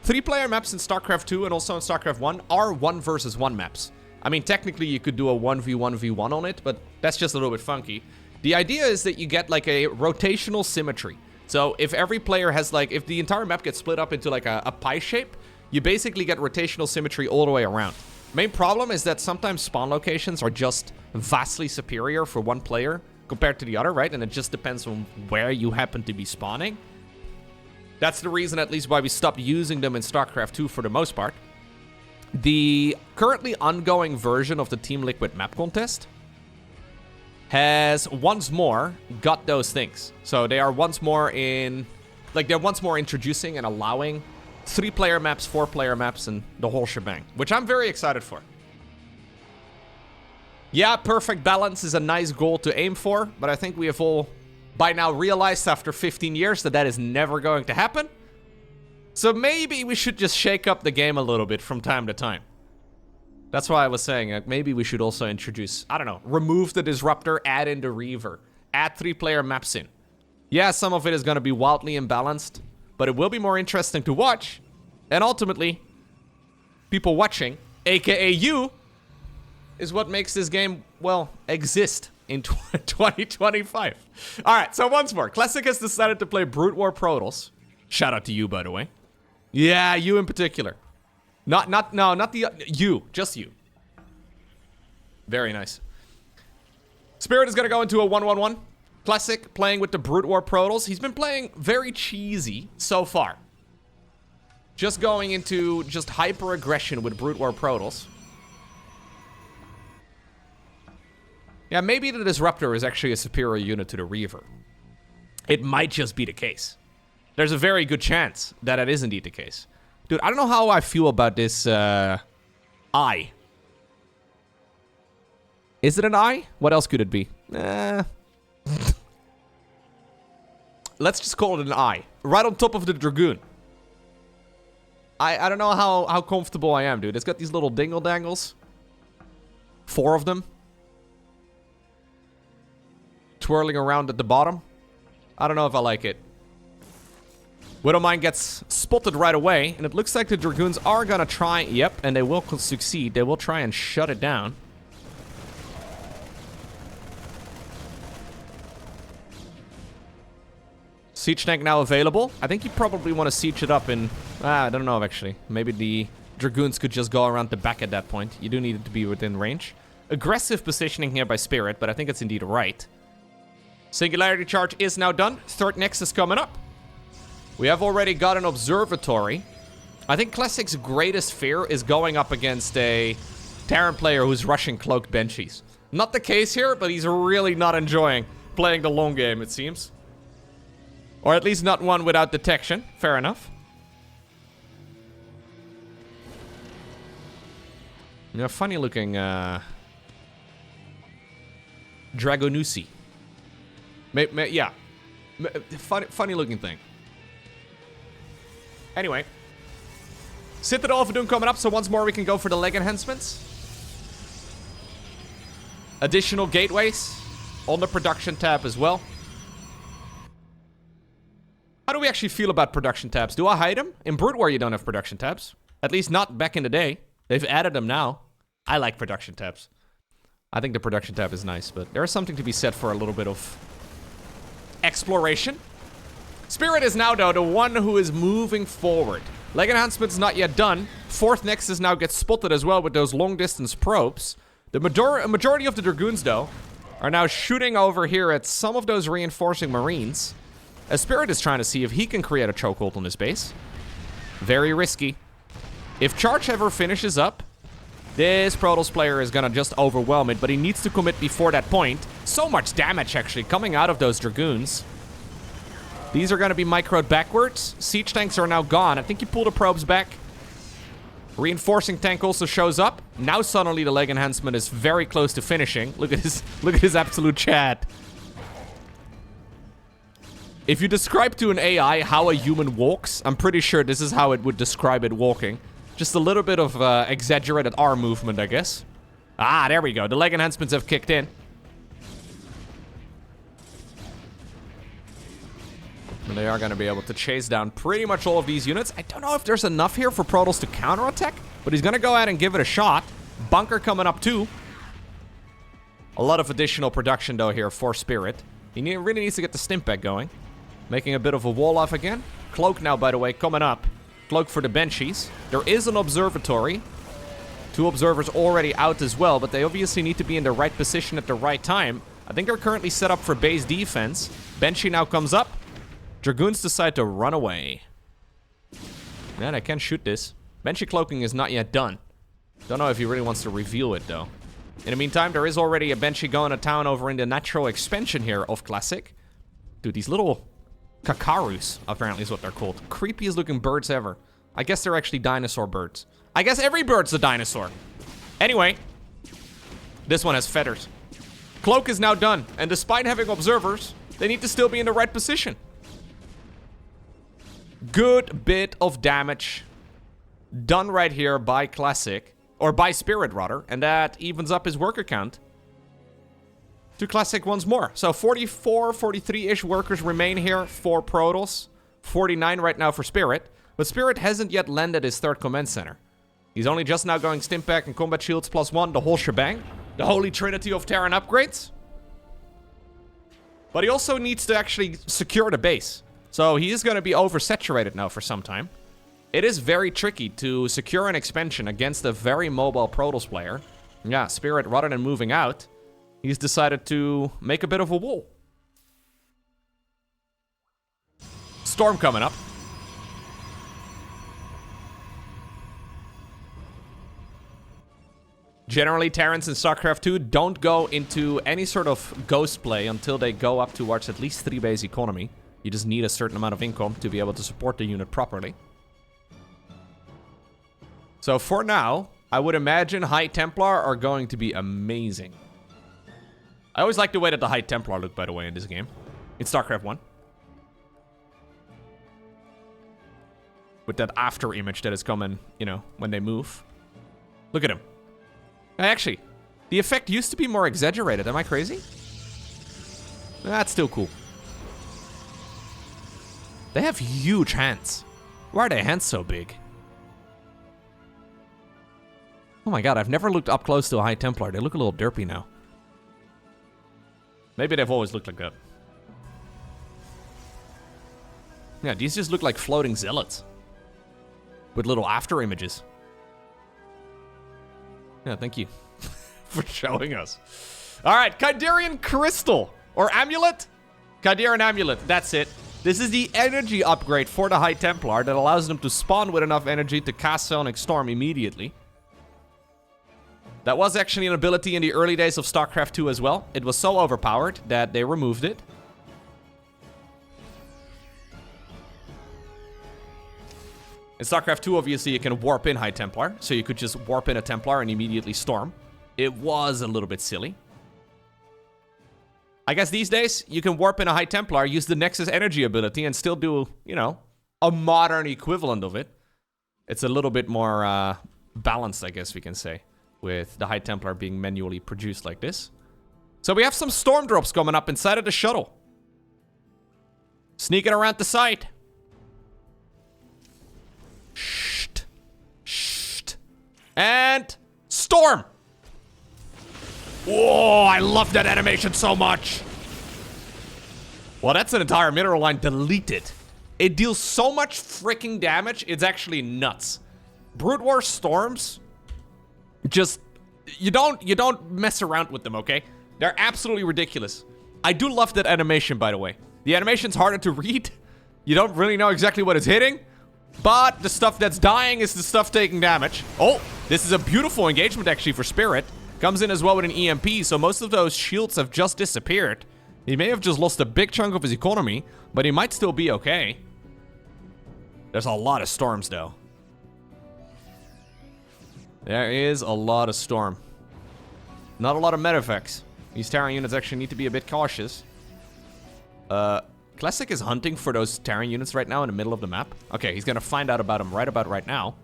3-player maps in StarCraft 2 and also in StarCraft 1 are 1 versus 1 maps. I mean, technically you could do a 1v1v1 on it, but that's just a little bit funky. The idea is that you get like a rotational symmetry. So if every player has like, if the entire map gets split up into like a pie shape, you basically get rotational symmetry all the way around. Main problem is that sometimes spawn locations are just vastly superior for one player compared to the other, right? And it just depends on where you happen to be spawning. That's the reason, at least, why we stopped using them in StarCraft 2 for the most part. The currently ongoing version of the Team Liquid map contest has once more got those things. So they are once more in, like, they're once more introducing and allowing 3-player maps, 4-player maps, and the whole shebang, which I'm very excited for. Yeah, perfect balance is a nice goal to aim for, but I think we have all by now realized after 15 years that that is never going to happen. So maybe we should just shake up the game a little bit from time to time. That's why I was saying, maybe we should also introduce, I don't know, remove the Disruptor, add in the Reaver, add 3-player maps in. Yeah, some of it is going to be wildly imbalanced, but it will be more interesting to watch. And ultimately, people watching, aka you, is what makes this game, well, exist in 2025. All right, so once more, Classic has decided to play Brood War Protoss. Shout out to you, by the way. Yeah, you in particular. Not the, you, just you. Very nice. Spirit is gonna go into a 1-1-1. Classic playing with the Brood War Protoss. He's been playing very cheesy so far. Just going into just hyper aggression with Brood War Protoss. Yeah, maybe the Disruptor is actually a superior unit to the Reaver. It might just be the case. There's a very good chance that it is indeed the case. Dude, I don't know how I feel about this, eye. Is it an eye? What else could it be? Let's just call it an eye. Right on top of the Dragoon. I don't know how comfortable I am, dude. It's got these little dingle-dangles. 4 of them. Twirling around at the bottom. I don't know if I like it. Widowmine gets spotted right away, and it looks like the Dragoons are gonna try, yep, and they will succeed. They will try and shut it down. Siege tank now available. I think you probably want to siege it up in, I don't know actually. Maybe the Dragoons could just go around the back at that point. You do need it to be within range. Aggressive positioning here by Spirit, but I think it's indeed right. Singularity charge is now done. Third Nexus coming up. We have already got an observatory. I think Classic's greatest fear is going up against a Terran player who's rushing cloaked Banshees. Not the case here, but he's really not enjoying playing the long game, it seems. Or at least not one without detection. Fair enough. Yeah, funny looking Dragonusi. Yeah. Funny looking thing. Anyway. Citadel of Doom coming up, so once more we can go for the leg enhancements. Additional gateways on the production tab as well. How do we actually feel about production tabs? Do I hide them? In Brood War you don't have production tabs. At least not back in the day. They've added them now. I like production tabs. I think the production tab is nice, but there's something to be said for a little bit of exploration. Spirit is now, though, the one who is moving forward. Leg enhancement's not yet done. Fourth Nexus now gets spotted as well with those long-distance probes. The majority of the Dragoons, though, are now shooting over here at some of those reinforcing Marines. As Spirit is trying to see if he can create a chokehold on his base. Very risky. If Charge ever finishes up, this Protoss player is gonna just overwhelm it, but he needs to commit before that point. So much damage, actually, coming out of those Dragoons. These are gonna be microed backwards. Siege tanks are now gone. I think you pull the probes back. Reinforcing tank also shows up. Now suddenly the leg enhancement is very close to finishing. Look at his absolute chat. If you describe to an AI how a human walks, I'm pretty sure this is how it would describe it walking. Just a little bit of exaggerated arm movement, I guess. Ah, there we go. The leg enhancements have kicked in. And they are going to be able to chase down pretty much all of these units. I don't know if there's enough here for Protoss to counterattack, but he's going to go ahead and give it a shot. Bunker coming up too. A lot of additional production, though, here for Spirit. He really needs to get the Stimpeg going. Making a bit of a wall off again. Cloak now, by the way, coming up. Cloak for the Banshees. There is an observatory. 2 observers already out as well, but they obviously need to be in the right position at the right time. I think they're currently set up for base defense. Banshee now comes up. Dragoons decide to run away. Man, I can't shoot this. Banshee cloaking is not yet done. Don't know if he really wants to reveal it, though. In the meantime, there is already a Banshee going to town over in the natural expansion here of Classic. Dude, these little Kakarus, apparently is what they're called. Creepiest looking birds ever. I guess they're actually dinosaur birds. I guess every bird's a dinosaur. Anyway, this one has feathers. Cloak is now done, and despite having observers, they need to still be in the right position. Good bit of damage done right here by Classic, or by Spirit rather, and that evens up his worker count to Classic once more. So 44, 43-ish workers remain here for Protoss. 49 right now for Spirit, but Spirit hasn't yet landed his 3rd command center. He's only just now going Stimpack and Combat Shields +1, the whole shebang. The holy trinity of Terran upgrades. But he also needs to actually secure the base. So he is going to be oversaturated now for some time. It is very tricky to secure an expansion against a very mobile Protoss player. Yeah, Spirit, rather than moving out, he's decided to make a bit of a wall. Storm coming up. Generally, Terrans in StarCraft 2 don't go into any sort of ghost play until they go up towards at least 3 base economy. You just need a certain amount of income to be able to support the unit properly. So for now, I would imagine High Templar are going to be amazing. I always like the way that the High Templar look, by the way, in this game. In StarCraft 1. With that after image that is coming, you know, when they move. Look at him. Actually, the effect used to be more exaggerated. Am I crazy? That's still cool. They have huge hands. Why are their hands so big? Oh my god, I've never looked up close to a High Templar. They look a little derpy now. Maybe they've always looked like that. Yeah, these just look like floating zealots. With little after images. Yeah, thank you for showing us. Alright, Kydarian Crystal. Or Amulet? Kydarian Amulet, that's it. This is the energy upgrade for the High Templar that allows them to spawn with enough energy to cast Sonic Storm immediately. That was actually an ability in the early days of StarCraft 2 as well. It was so overpowered that they removed it. In StarCraft 2, obviously, you can warp in High Templar, so you could just warp in a Templar and immediately storm. It was a little bit silly. I guess these days, you can warp in a High Templar, use the Nexus Energy ability, and still do, you know, a modern equivalent of it. It's a little bit more balanced, I guess we can say, with the High Templar being manually produced like this. So we have some storm drops coming up inside of the shuttle. Sneaking around the site. Shh. Shh. And storm. Whoa, I love that animation so much. Well, that's an entire mineral line deleted. It deals so much freaking damage, it's actually nuts. Brood War storms, just, you don't mess around with them, okay? They're absolutely ridiculous. I do love that animation, by the way. The animation's harder to read. You don't really know exactly what it's hitting, but the stuff that's dying is the stuff taking damage. Oh, this is a beautiful engagement, actually, for Spirit. Comes in as well with an EMP, so most of those shields have just disappeared. He may have just lost a big chunk of his economy, but he might still be okay. There's a lot of storms, though. There is a lot of storm. Not a lot of medevacts. These Terran units actually need to be a bit cautious. Classic is hunting for those Terran units right now in the middle of the map. Okay, he's gonna find out about them right now.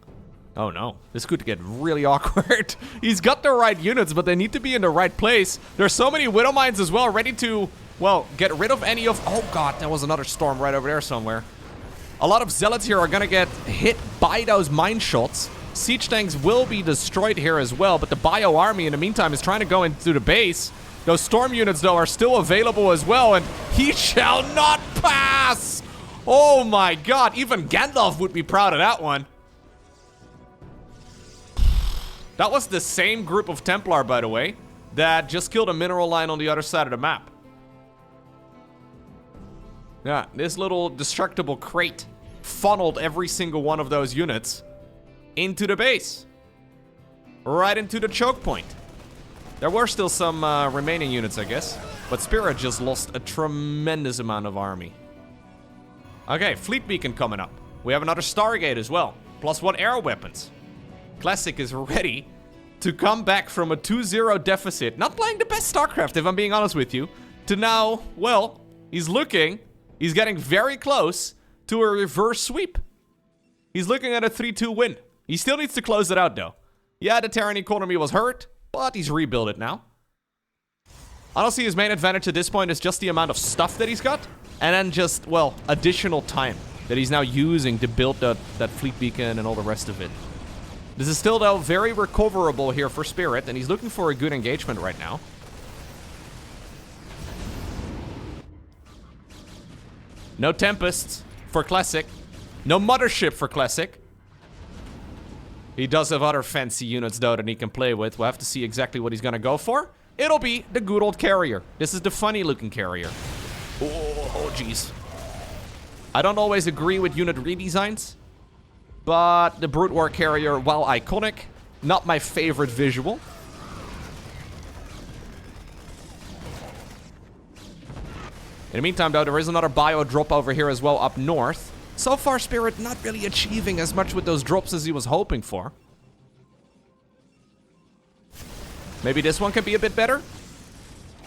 Oh no, this could get really awkward. He's got the right units, but they need to be in the right place. There's so many Widow Mines as well, ready to, well, get rid of any of... Oh god, there was another storm right over there somewhere. A lot of Zealots here are gonna get hit by those mine shots. Siege tanks will be destroyed here as well, but the Bio Army in the meantime is trying to go into the base. Those storm units, though, are still available as well, and he shall not pass! Oh my god, even Gandalf would be proud of that one. That was the same group of Templar, by the way, that just killed a mineral line on the other side of the map. Yeah, this little destructible crate funneled every single one of those units into the base. Right into the choke point. There were still some remaining units, I guess. But Spirit just lost a tremendous amount of army. Okay, Fleet Beacon coming up. We have another Stargate as well. +1 air weapons. Classic is ready to come back from a 2-0 deficit. Not playing the best StarCraft, if I'm being honest with you. To now, well, he's getting very close to a reverse sweep. He's looking at a 3-2 win. He still needs to close it out, though. Yeah, the Terran economy was hurt, but he's rebuilt it now. Honestly, his main advantage at this point is just the amount of stuff that he's got. And then just, well, additional time that he's now using to build that Fleet Beacon and all the rest of it. This is still, though, very recoverable here for Spirit, and he's looking for a good engagement right now. No Tempests for Classic. No Mothership for Classic. He does have other fancy units, though, that he can play with. We'll have to see exactly what he's going to go for. It'll be the good old carrier. This is the funny-looking carrier. Oh, jeez. I don't always agree with unit redesigns, but the Brood War carrier, while iconic, not my favorite visual. In the meantime, though, there is another bio drop over here as well up north. So far, Spirit not really achieving as much with those drops as he was hoping for. Maybe this one can be a bit better?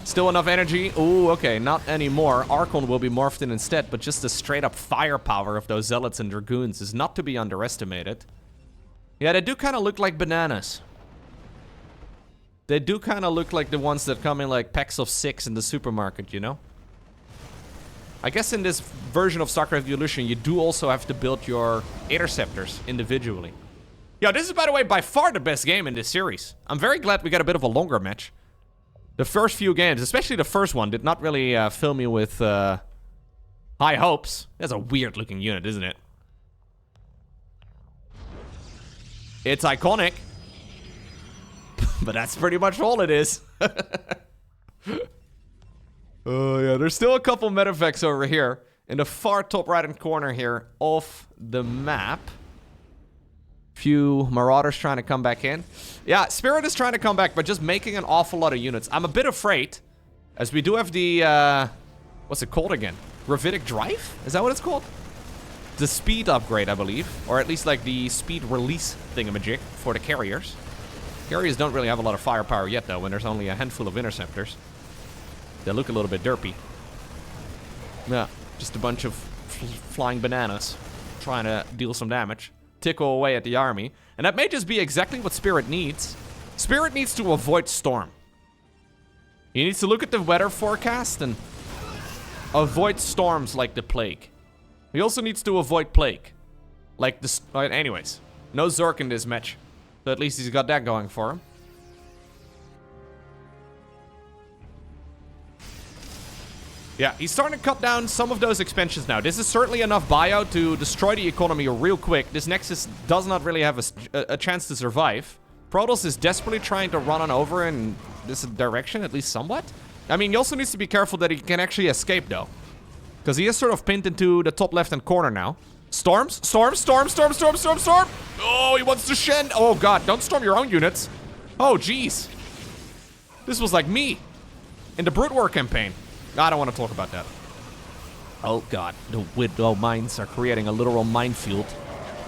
Still enough energy? Ooh, okay, not anymore. Archon will be morphed in instead, but just the straight-up firepower of those Zealots and Dragoons is not to be underestimated. Yeah, they do kind of look like bananas. They do kind of look like the ones that come in like packs of 6 in the supermarket, you know? I guess in this version of StarCraft Evolution, you do also have to build your interceptors individually. Yo, this is, by the way, by far the best game in this series. I'm very glad we got a bit of a longer match. The first few games, especially the first one, did not really fill me with high hopes. That's a weird-looking unit, isn't it? It's iconic. But that's pretty much all it is. Oh, yeah, there's still a couple medevacts over here in the far top right-hand corner here of the map. Few Marauders trying to come back in. Yeah, Spirit is trying to come back, but just making an awful lot of units. I'm a bit afraid, as we do have the, what's it called again? Gravitic Drive? Is that what it's called? The speed upgrade, I believe. Or at least like the speed release thingamajig for the carriers. Carriers don't really have a lot of firepower yet, though, when there's only a handful of interceptors. They look a little bit derpy. Yeah, just a bunch of flying bananas trying to deal some damage. Tickle away at the army. And that may just be exactly what Spirit needs. Spirit needs to avoid storm. He needs to look at the weather forecast and avoid storms like the plague. He also needs to avoid plague. Like the... anyways, no Zerk in this match. So at least he's got that going for him. Yeah, he's starting to cut down some of those expansions now. This is certainly enough buyout to destroy the economy real quick. This Nexus does not really have a chance to survive. Protoss is desperately trying to run on over in this direction, at least somewhat. I mean, he also needs to be careful that he can actually escape, though. Because he is sort of pinned into the top left-hand corner now. Storms? Storm, storm, storm, storm, storm, storm! Oh, he wants to shen. Oh, God, don't storm your own units. Oh, jeez. This was like me in the Brood War campaign. I don't want to talk about that. Oh, God. The Widow mines are creating a literal minefield.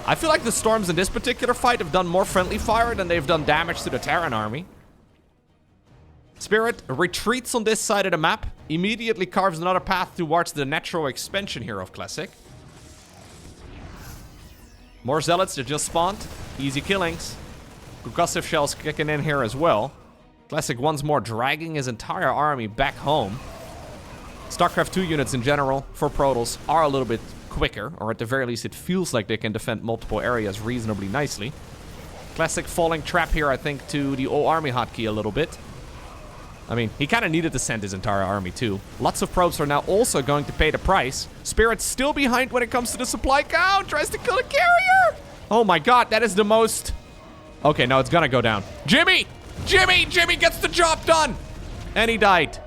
I feel like the Storms in this particular fight have done more friendly fire than they've done damage to the Terran army. Spirit retreats on this side of the map. Immediately carves another path towards the natural expansion here of Classic. More Zealots that just spawned. Easy killings. Concussive shells kicking in here as well. Classic once more dragging his entire army back home. StarCraft 2 units in general, for Protoss, are a little bit quicker, or at the very least it feels like they can defend multiple areas reasonably nicely. Classic falling trap here, I think, to the old army hotkey a little bit. I mean, he kind of needed to send his entire army too. Lots of probes are now also going to pay the price. Spirit's still behind when it comes to the supply count. Tries to kill a carrier. Oh my God, that is the most... Okay, no, it's gonna go down. Jimmy! Jimmy! Jimmy gets the job done! And he died.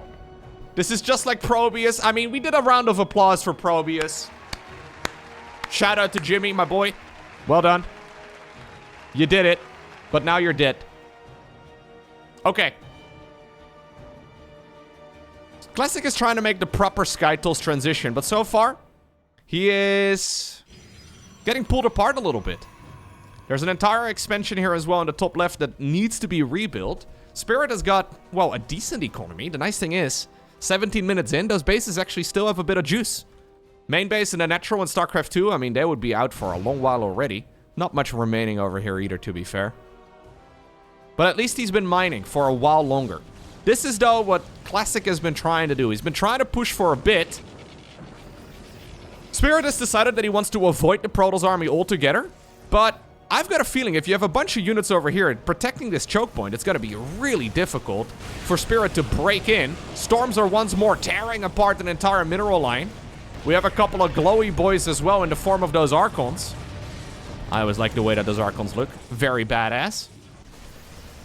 This is just like Probius. I mean, we did a round of applause for Probius. Shout out to Jimmy, my boy. Well done. You did it. But now you're dead. Okay. Classic is trying to make the proper Skytools transition, but so far, he is getting pulled apart a little bit. There's an entire expansion here as well in the top left that needs to be rebuilt. Spirit has got, well, a decent economy. The nice thing is, 17 minutes in, those bases actually still have a bit of juice. Main base and the natural in StarCraft 2, I mean, they would be out for a long while already. Not much remaining over here either, to be fair. But at least he's been mining for a while longer. This is, though, what Classic has been trying to do. He's been trying to push for a bit. Spirit has decided that he wants to avoid the Protoss army altogether. But I've got a feeling if you have a bunch of units over here protecting this choke point, it's going to be really difficult for Spirit to break in. Storms are once more tearing apart an entire mineral line. We have a couple of glowy boys as well in the form of those Archons. I always like the way that those Archons look. Very badass.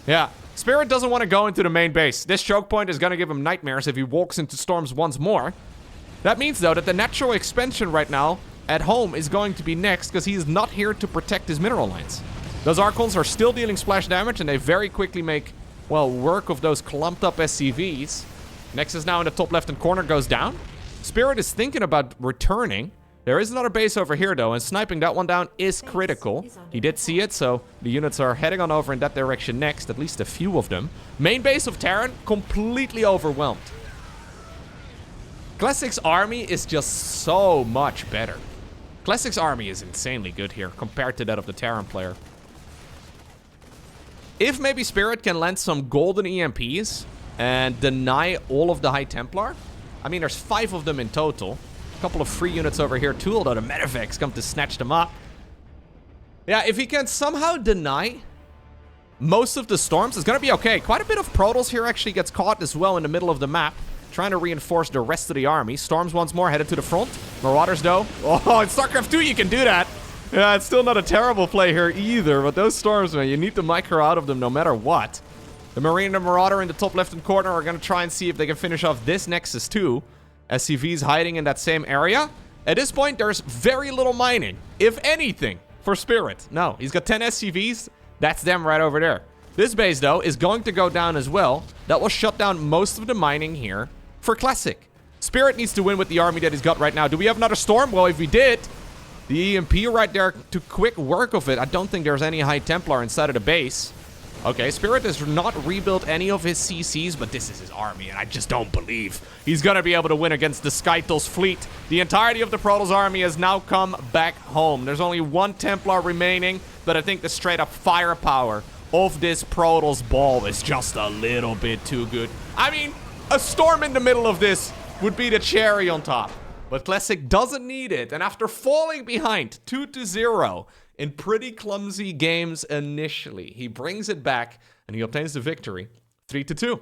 Yeah. Spirit doesn't want to go into the main base. This choke point is going to give him nightmares if he walks into storms once more. That means, though, that the natural expansion right now at home is going to be next because he is not here to protect his mineral lines. Those Archons are still dealing splash damage and they very quickly make, well, work of those clumped up SCVs. Nexus now in the top left-hand corner goes down. Spirit is thinking about returning. There is another base over here, though, and sniping that one down is critical. He did see it, so the units are heading on over in that direction next, at least a few of them. Main base of Terran, completely overwhelmed. Classic's army is just so much better. Classic's army is insanely good here, compared to that of the Terran player. If maybe Spirit can land some golden EMPs and deny all of the High Templar, I mean, there's 5 of them in total. A couple of free units over here too, although the Medivacs come to snatch them up. Yeah, if he can somehow deny most of the storms, it's gonna be okay. Quite a bit of Protoss here actually gets caught as well in the middle of the map, trying to reinforce the rest of the army. Storms once more headed to the front. Marauders, though. Oh, in StarCraft 2 you can do that. Yeah, it's still not a terrible play here either, but those storms, man, you need to micro out of them no matter what. The Marine and the Marauder in the top left-hand corner are gonna try and see if they can finish off this Nexus too. SCVs hiding in that same area. At this point, there's very little mining, if anything. for Spirit. No, he's got 10 SCVs. That's them right over there. This base, though, is going to go down as well. That will shut down most of the mining here for Classic. Spirit needs to win with the army that he's got right now. Do we have another Storm? Well, if we did, the EMP right there took quick work of it. I don't think there's any High Templar inside of the base. Okay, Spirit has not rebuilt any of his CCs, but this is his army, and I just don't believe he's going to be able to win against the Skytle's fleet. The entirety of the Protoss army has now come back home. There's only one Templar remaining, but I think the straight-up firepower of this Protoss ball is just a little bit too good. I mean, a Storm in the middle of this would be the cherry on top. But Classic doesn't need it, and after falling behind 2-0 in pretty clumsy games initially, he brings it back, and he obtains the victory 3-2.